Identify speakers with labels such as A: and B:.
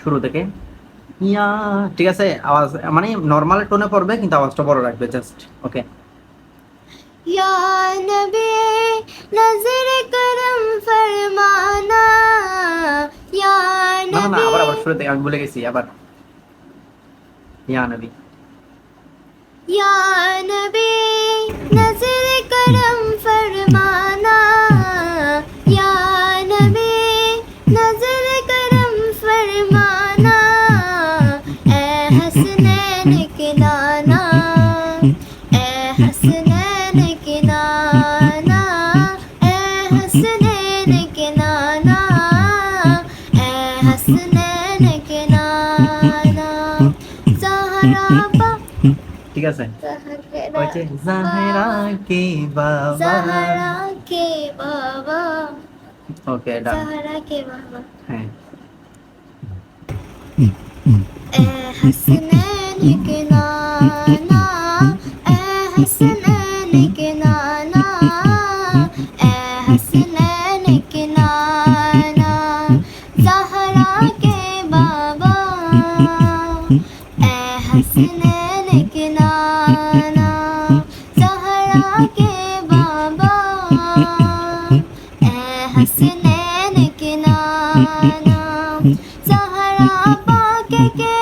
A: শুরু থেকে ইয়া, ঠিক আছে? আওয়াজ মানে নরমাল টোনে পড়বে, কিন্তু আওয়াজটা বড় রাখবে জাস্ট। ওকে।
B: या नबी नजर करम फरमाना या
A: না না না,
B: नबी
A: আবার শুরু থেকে, আমি ভুলে গেছি আবার। ইয়া নবী।
B: या नबी नजर करम फरमाना या नबी नजर करम फरमाना ए हसनैन के नाना ए हसनैन के नाना ए हसनैन के नाना ए हसनैन के नाना ज़हरा
A: ঠিক আছে, ওই যে জাহেরা কে বাবা।
B: ज़हरा के बाबा
A: ওকে, ডান।
B: ज़हरा के बाबा
A: হ্যাঁ,
B: ए हसनैन के नाना ए हसनैन के नाना ए हसनैन के नाना ज़हरा के बाबा ए हसनैन के नाना ज़हरा के बाबा ए हसनैन के नाना ज़हरा पाके के